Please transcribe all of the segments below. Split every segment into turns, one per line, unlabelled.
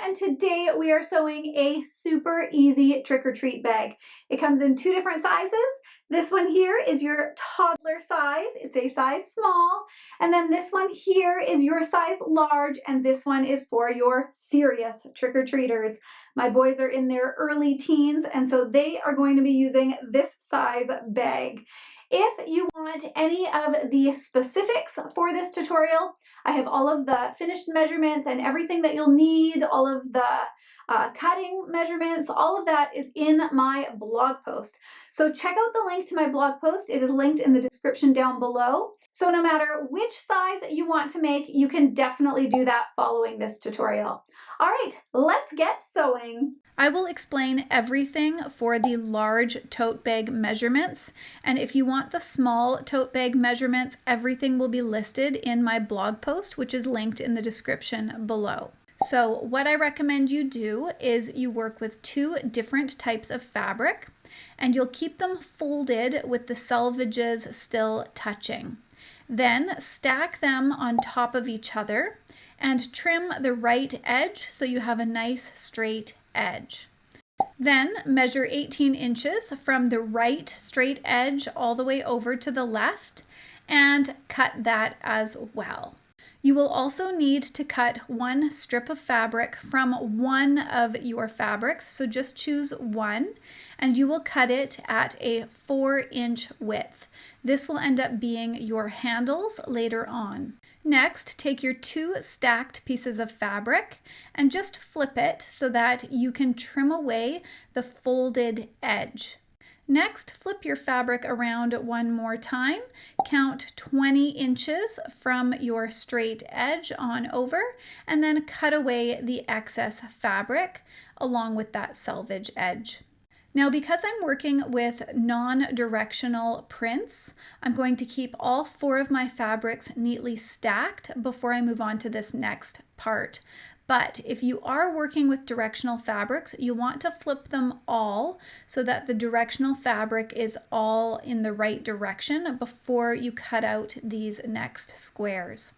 and today we are sewing a super easy trick-or-treat bag. It comes in two different sizes. This one here is your toddler size. It's a size small. And then this one here is your size large, and this one is for your serious trick-or-treaters. My boys are in their early teens, and so they are going to be using this size bag. If you want any of the specifics for this tutorial, I have all of the finished measurements and everything that you'll need, all of the cutting measurements, all of that is in my blog post. So check out the link to my blog post. It is linked in the description down below. So no matter which size you want to make, you can definitely do that following this tutorial. All right, let's get sewing. I will explain everything for the large tote bag measurements, and if you want the small tote bag measurements, everything will be listed in my blog post, which is linked in the description below. So what I recommend you do is you work with two different types of fabric, and you'll keep them folded with the selvages still touching. Then stack them on top of each other and trim the right edge so you have a nice straight edge. Then measure 18 inches from the right straight edge all the way over to the left and cut that as well. You will also need to cut one strip of fabric from one of your fabrics, so just choose one, and you will cut it at a 4-inch width. This will end up being your handles later on. Next, take your two stacked pieces of fabric and just flip it so that you can trim away the folded edge. Next, flip your fabric around one more time. Count 20 inches from your straight edge on over, and then cut away the excess fabric along with that selvage edge. Now, because I'm working with non-directional prints, I'm going to keep all 4 of my fabrics neatly stacked before I move on to this next part. But if you are working with directional fabrics, you want to flip them all so that the directional fabric is all in the right direction before you cut out these next squares.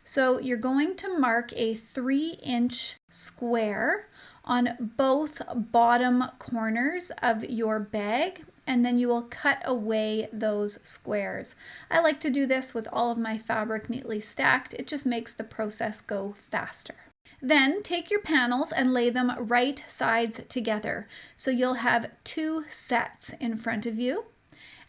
So you're going to mark a 3-inch square on both bottom corners of your bag, and then you will cut away those squares. I like to do this with all of my fabric neatly stacked. It just makes the process go faster. Then take your panels and lay them right sides together. So you'll have 2 sets in front of you,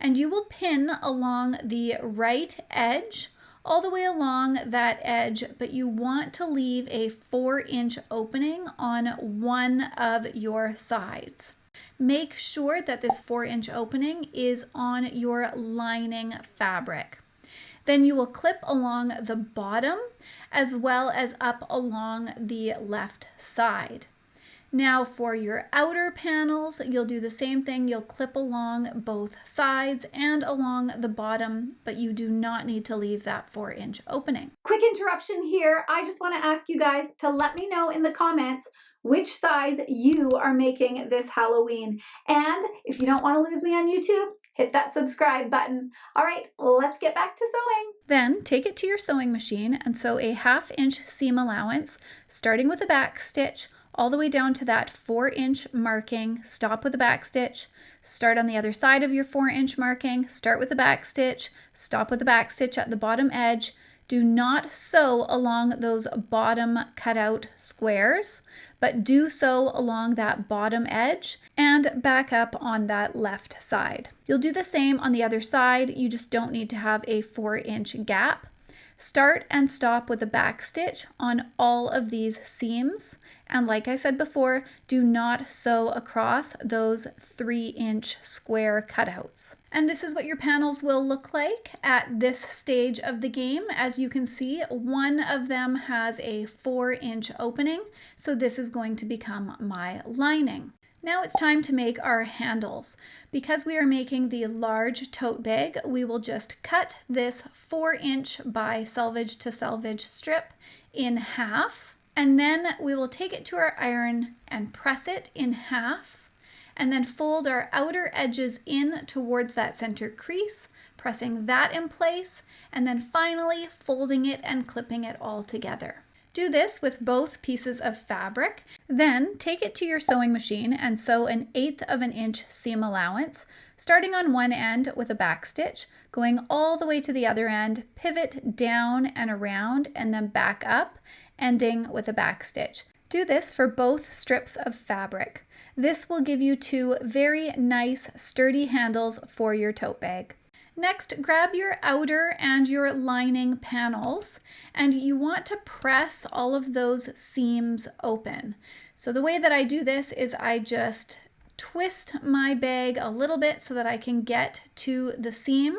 and you will pin along the right edge all the way along that edge, but you want to leave a 4-inch opening on one of your sides. Make sure that this 4-inch opening is on your lining fabric. Then you will clip along the bottom as well as up along the left side. Now for your outer panels, you'll do the same thing. You'll clip along both sides and along the bottom, but you do not need to leave that 4-inch opening. Quick interruption here. I just want to ask you guys to let me know in the comments which size you are making this Halloween. And if you don't want to lose me on YouTube, hit that subscribe button. All right, let's get back to sewing. Then take it to your sewing machine and sew a 1/2-inch seam allowance, starting with a back stitch all the way down to that 4-inch marking. Stop with the back stitch, start on the other side of your 4-inch marking, start with the back stitch, stop with the back stitch at the bottom edge. Do not sew along those bottom cutout squares, but do sew along that bottom edge and back up on that left side. You'll do the same on the other side, you just don't need to have a 4-inch gap. Start and stop with a back stitch on all of these seams, and like I said before, do not sew across those 3-inch square cutouts. And this is what your panels will look like at this stage of the game. As you can see, one of them has a 4-inch opening, so this is going to become my lining. Now it's time to make our handles. Because we are making the large tote bag, we will just cut this 4-inch by selvage to selvage strip in half, and then we will take it to our iron and press it in half, and then fold our outer edges in towards that center crease, pressing that in place, and then finally folding it and clipping it all together. Do this with both pieces of fabric. Then take it to your sewing machine and sew an 1/8 of an inch seam allowance, starting on one end with a back stitch, going all the way to the other end, pivot down and around, and then back up, ending with a back stitch. Do this for both strips of fabric. This will give you 2 very nice, sturdy handles for your tote bag. Next, grab your outer and your lining panels, and you want to press all of those seams open. So the way that I do this is I just twist my bag a little bit so that I can get to the seam,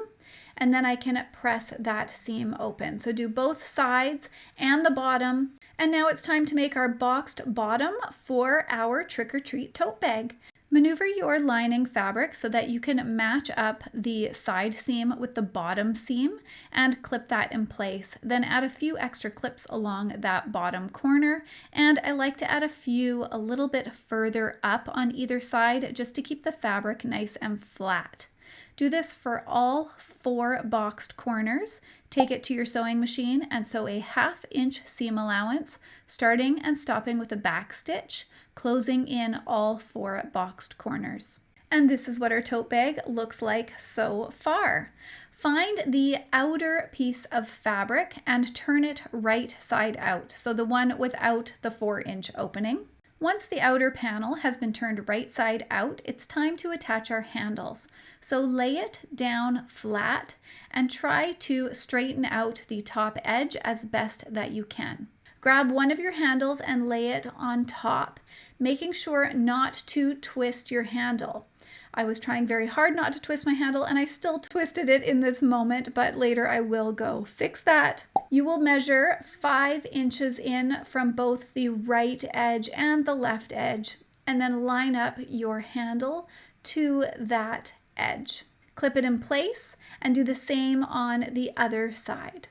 and then I can press that seam open. So do both sides and the bottom. And now it's time to make our boxed bottom for our trick-or-treat tote bag. Maneuver your lining fabric so that you can match up the side seam with the bottom seam and clip that in place. Then add a few extra clips along that bottom corner, and I like to add a few a little bit further up on either side just to keep the fabric nice and flat. Do this for all 4 boxed corners. Take it to your sewing machine and sew a 1/2 inch seam allowance, starting and stopping with a back stitch, closing in all 4 boxed corners. And this is what our tote bag looks like so far. Find the outer piece of fabric and turn it right side out, so the one without the 4-inch opening. Once the outer panel has been turned right side out, it's time to attach our handles. So lay it down flat and try to straighten out the top edge as best that you can. Grab one of your handles and lay it on top, making sure not to twist your handle. I was trying very hard not to twist my handle, and I still twisted it in this moment, but later I will go fix that. You will measure 5 inches in from both the right edge and the left edge, and then line up your handle to that edge. Clip it in place and do the same on the other side.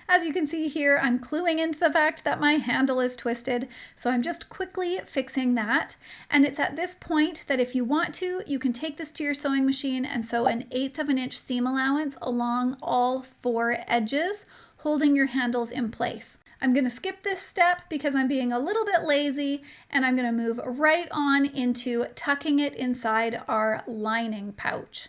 As you can see here, I'm cluing into the fact that my handle is twisted, so I'm just quickly fixing that. And it's at this point that if you want to, you can take this to your sewing machine and sew an 1/8 of an inch seam allowance along all 4 edges, holding your handles in place. I'm going to skip this step because I'm being a little bit lazy, and I'm going to move right on into tucking it inside our lining pouch.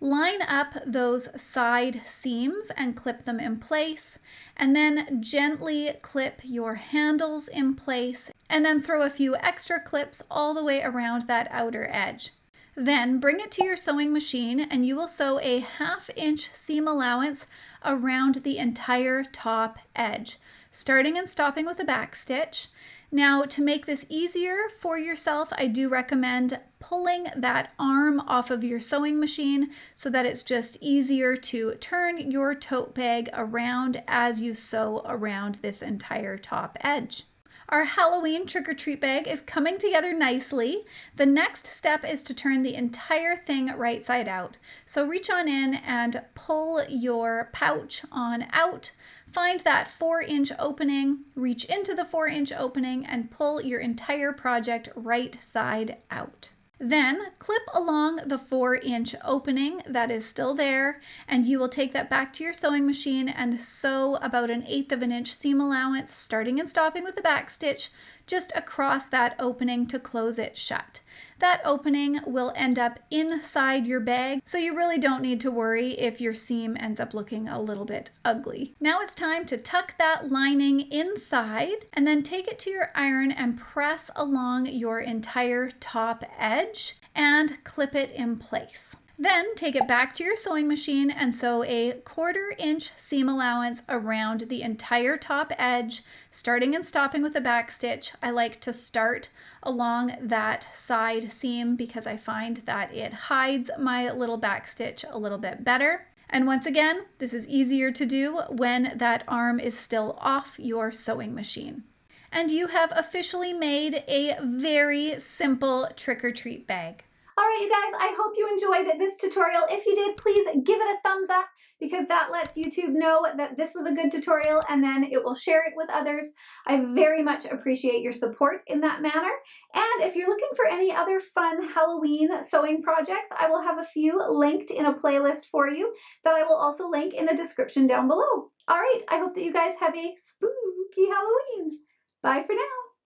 Line up those side seams and clip them in place, and then gently clip your handles in place, and then throw a few extra clips all the way around that outer edge. Then bring it to your sewing machine and you will sew a 1/2 inch seam allowance around the entire top edge, starting and stopping with a back stitch. Now, to make this easier for yourself, I do recommend pulling that arm off of your sewing machine so that it's just easier to turn your tote bag around as you sew around this entire top edge. Our Halloween trick-or-treat bag is coming together nicely. The next step is to turn the entire thing right side out. So reach on in and pull your pouch on out. Find that 4-inch opening, reach into the 4-inch opening, and pull your entire project right side out. Then clip along the 4-inch opening that is still there, and you will take that back to your sewing machine and sew about an 1/8 of an inch seam allowance, starting and stopping with the back stitch, just across that opening to close it shut. That opening will end up inside your bag, so you really don't need to worry if your seam ends up looking a little bit ugly. Now it's time to tuck that lining inside, and then take it to your iron and press along your entire top edge and clip it in place. Then take it back to your sewing machine and sew a 1/4 inch seam allowance around the entire top edge, starting and stopping with a back stitch. I like to start along that side seam because I find that it hides my little back stitch a little bit better. And once again, this is easier to do when that arm is still off your sewing machine. And you have officially made a very simple trick-or-treat bag. All right, you guys, I hope you enjoyed this tutorial. If you did, please give it a thumbs up because that lets YouTube know that this was a good tutorial and then it will share it with others. I very much appreciate your support in that manner. And if you're looking for any other fun Halloween sewing projects, I will have a few linked in a playlist for you that I will also link in a description down below. All right, I hope that you guys have a spooky Halloween. Bye for now.